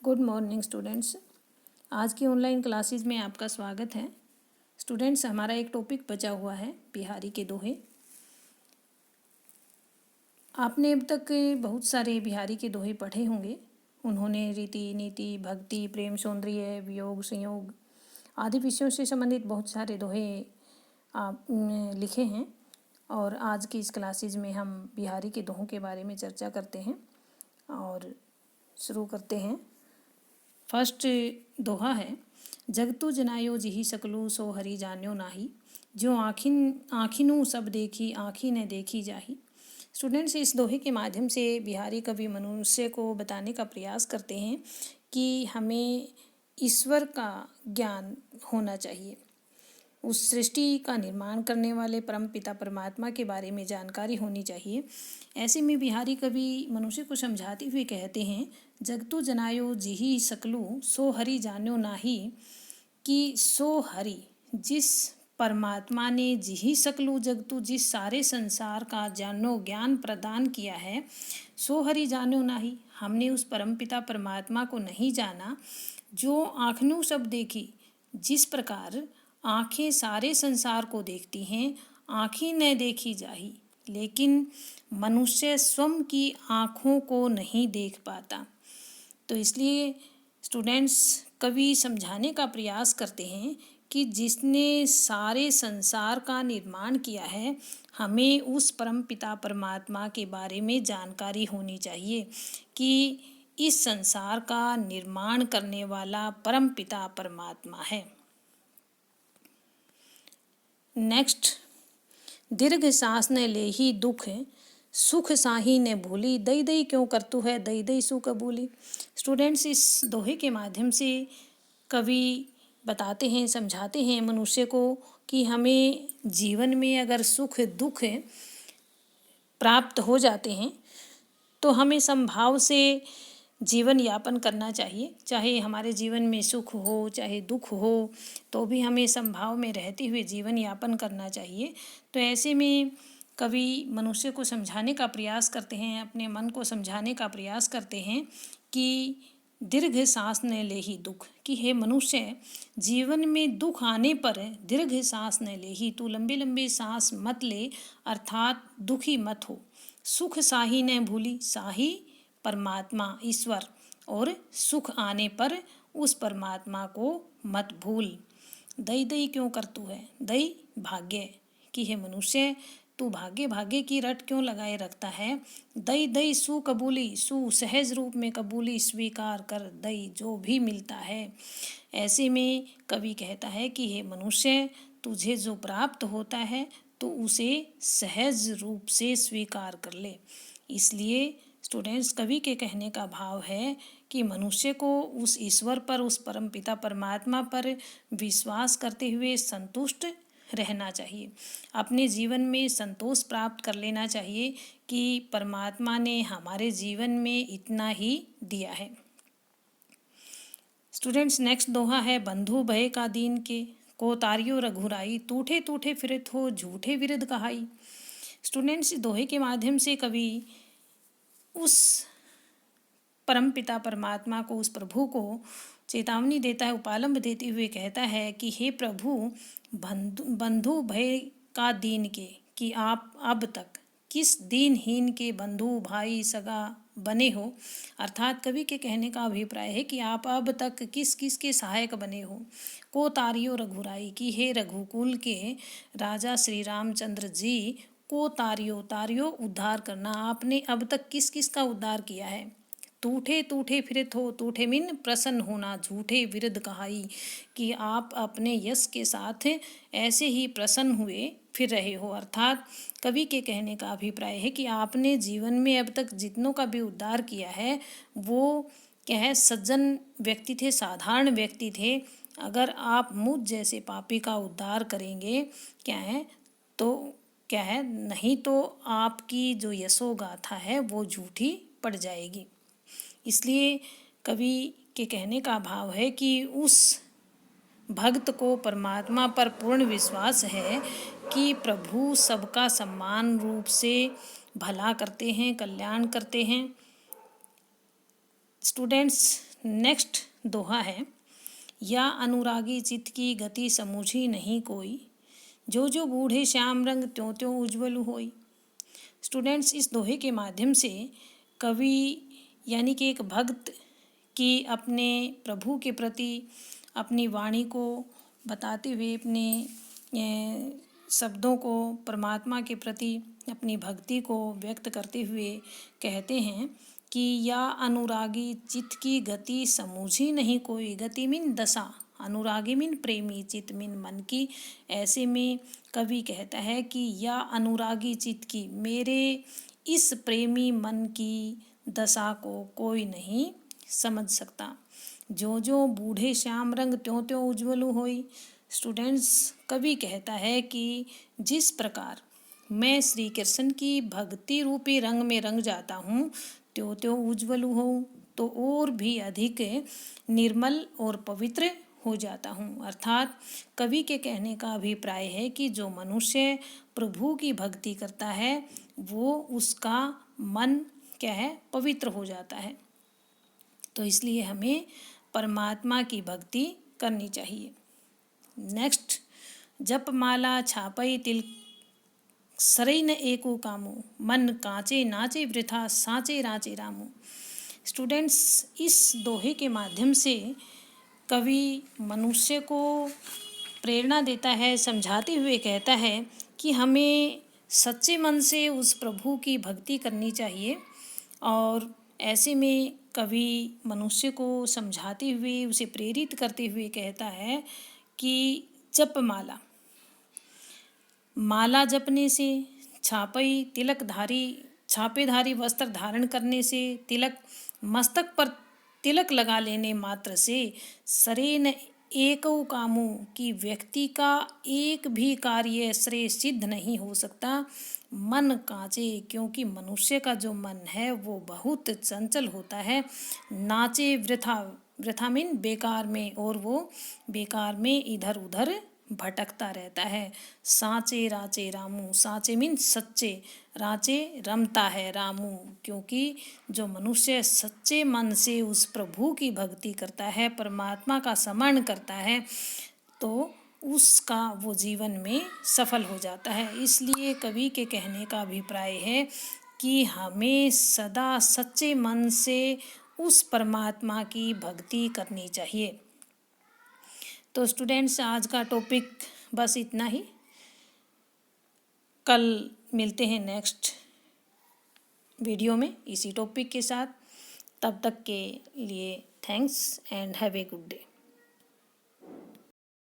Good morning students. आज की online classes में आपका स्वागत है। स्टूडेंट्स, हमारा एक टॉपिक बचा हुआ है बिहारी के दोहे। आपने अब तक बहुत सारे बिहारी के दोहे पढ़े होंगे। उन्होंने रीति, नीति, भक्ति, प्रेम, सौंदर्य, वियोग, संयोग आदि विषयों से संबंधित बहुत सारे दोहे आप लिखे हैं। और आज की इस क्लासेस में हम बिहारी के दोहों के बारे में चर्चा करते हैं और शुरू करते हैं। फर्स्ट दोहा है, जगतु जनायो जिहि सकलु सो हरि जान्यो नाही, जो आँखिनु सब देखी आँखी ने देखी जाही। स्टूडेंट्स, इस दोहे के माध्यम से बिहारी कवि मनुष्य को बताने का प्रयास करते हैं कि हमें ईश्वर का ज्ञान होना चाहिए। उस सृष्टि का निर्माण करने वाले परम पिता परमात्मा के बारे में जानकारी होनी चाहिए। ऐसे में बिहारी कवि मनुष्य को समझाते हुए कहते हैं, जगतु जनायो जिहि सकलु सो हरि जान्यो नाही, कि सो हरि, जिस परमात्मा ने जिहि सकलु जगतु, जिस सारे संसार का जानो ज्ञान प्रदान किया है, सो हरि जान्यो नाही, हमने उस परमपिता परमात्मा को नहीं जाना। जो आँखनु सब देखी, जिस प्रकार आँखें सारे संसार को देखती हैं, आँखें न देखी जाही, लेकिन मनुष्य स्वयं की आँखों को नहीं देख पाता। तो इसलिए स्टूडेंट्स, कवि समझाने का प्रयास करते हैं कि जिसने सारे संसार का निर्माण किया है, हमें उस परम पिता परमात्मा के बारे में जानकारी होनी चाहिए कि इस संसार का निर्माण करने वाला परम पिता परमात्मा है। नेक्स्ट, दीर्घ सांस ने ले ही दुख, सुख साही ने भूली, दई दई क्यों करतु है दई दई सु कबूली। स्टूडेंट्स, इस दोहे के माध्यम से कवि बताते हैं, समझाते हैं मनुष्य को कि हमें जीवन में अगर सुख दुख प्राप्त हो जाते हैं तो हमें समभाव से जीवन यापन करना चाहिए। चाहे हमारे जीवन में सुख हो चाहे दुख हो, तो भी हमें समभाव में रहते हुए जीवन यापन करना चाहिए। तो ऐसे में कवि मनुष्य को समझाने का प्रयास करते हैं, अपने मन को समझाने का प्रयास करते हैं कि दीर्घ सांस न ले ही दुख, कि हे मनुष्य, जीवन में दुख आने पर दीर्घ सांस न ले ही, तू लंबे लंबे सांस मत ले, अर्थात दुखी मत हो। सुख साही न भूली, साही परमात्मा ईश्वर, और सुख आने पर उस परमात्मा को मत भूल। दई दई क्यों करतु है, दई भाग्य, कि हे मनुष्य, तू भाग्य भाग्य की रट क्यों लगाए रखता है। दई दई सु कबूली, सु सहज रूप में कबूली, स्वीकार कर दई जो भी मिलता है। ऐसे में कवि कहता है कि हे मनुष्य, तुझे जो प्राप्त होता है तो उसे सहज रूप से स्वीकार कर ले। इसलिए स्टूडेंट्स, कवि के कहने का भाव है कि मनुष्य को उस ईश्वर पर, उस परम पिता परमात्मा पर विश्वास करते हुए संतुष्ट रहना चाहिए। अपने जीवन में संतोष प्राप्त कर लेना चाहिए कि परमात्मा ने हमारे जीवन में इतना ही दिया है। स्टूडेंट्स, नेक्स्ट दोहा है, बंधु भय का दीन के, को तारियो रघुराई, टूठे टूठे फिरत हो झूठे विरध कहाई। स्टूडेंट्स, दोहे के माध्यम से कवि उस परम पिता परमात्मा को, उस प्रभु को चेतावनी देता है, उपालंब देते हुए कहता है कि हे प्रभु, बंधु भय का दीन के, कि आप अब तक किस दीनहीन के बंधु भाई सगा बने हो। अर्थात कवि के कहने का अभिप्राय है कि आप अब तक किस किस के सहायक बने हो। को तारियो रघुराई, कि हे रघुकुल के राजा श्री रामचंद्र जी को तारियो, तारियो उद्धार करना, आपने अब तक किस किस का उद्धार किया है। टूठे टूठे फिरत हो, टूठे मीन प्रसन्न होना, झूठे विरध कहाई, कि आप अपने यश के साथ ऐसे ही प्रसन्न हुए फिर रहे हो। अर्थात कवि के कहने का अभिप्राय है कि आपने जीवन में अब तक जितनों का भी उद्धार किया है वो क्या है, सज्जन व्यक्ति थे, साधारण व्यक्ति थे। अगर आप मुझ जैसे पापी का उद्धार करेंगे क्या है, तो क्या है, नहीं तो आपकी जो यशोगाथा है वो झूठी पड़ जाएगी। इसलिए कवि के कहने का भाव है कि उस भक्त को परमात्मा पर पूर्ण विश्वास है कि प्रभु सबका समान रूप से भला करते हैं, कल्याण करते हैं, स्टूडेंट्स नेक्स्ट दोहा है, या अनुरागी चित्त की गति समूझी नहीं कोई, जो जो बूढ़े श्याम रंग त्यों त्यों उज्ज्वल होई। स्टूडेंट्स इस दोहे के माध्यम से कवि यानी कि एक भक्त की अपने प्रभु के प्रति अपनी वाणी को बताते हुए, अपने शब्दों को परमात्मा के प्रति अपनी भक्ति को व्यक्त करते हुए कहते हैं कि या अनुरागी चित्त की गति समूझी नहीं कोई। गति मीन दशा, अनुरागी मीन प्रेमी, चित्त मीन मन की। ऐसे में कवि कहता है कि या अनुरागी चित्त की, मेरे इस प्रेमी मन की दशा को कोई नहीं समझ सकता। जो जो बूढ़े श्याम रंग त्यों त्यों उज्ज्वल होई। स्टूडेंट्स कवि कहता है कि जिस प्रकार मैं श्री कृष्ण की भक्ति रूपी रंग में रंग जाता हूँ, त्यों त्यों उज्ज्वल हो, तो और भी अधिक निर्मल और पवित्र हो जाता हूँ। अर्थात कवि के कहने का अभिप्राय है कि जो मनुष्य प्रभु की भक्ति करता है वो उसका मन क्या है, पवित्र हो जाता है। तो इसलिए हमें परमात्मा की भक्ति करनी चाहिए। नेक्स्ट, जप माला छापई तिल सरई न एको कामो, मन कांचे नाचे वृथा साँचे राचे रामो। स्टूडेंट्स इस दोहे के माध्यम से कवि मनुष्य को प्रेरणा देता है, समझाते हुए कहता है कि हमें सच्चे मन से उस प्रभु की भक्ति करनी चाहिए। और ऐसे में कवि मनुष्य को समझाते हुए, उसे प्रेरित करते हुए कहता है कि जप माला, माला जपने से, छापई तिलकधारी, छापेधारी वस्त्र धारण करने से, तिलक मस्तक पर तिलक लगा लेने मात्र से, सरेन एकौ कामों की व्यक्ति का एक भी कार्य श्रेय सिद्ध नहीं हो सकता। मन कांचे, क्योंकि मनुष्य का जो मन है वो बहुत चंचल होता है। नाचे वृथा, वृथा मीन बेकार में, और वो बेकार में इधर उधर भटकता रहता है। साँचे राचे रामू, साँचे मीन सच्चे, राचे रमता है रामू, क्योंकि जो मनुष्य सच्चे मन से उस प्रभु की भक्ति करता है, परमात्मा का स्मरण करता है, तो उसका वो जीवन में सफल हो जाता है। इसलिए कवि के कहने का अभिप्राय है कि हमें सदा सच्चे मन से उस परमात्मा की भक्ति करनी चाहिए। तो स्टूडेंट्स आज का टॉपिक बस इतना ही। कल मिलते हैं नेक्स्ट वीडियो में इसी टॉपिक के साथ। तब तक के लिए thanks and have a good day.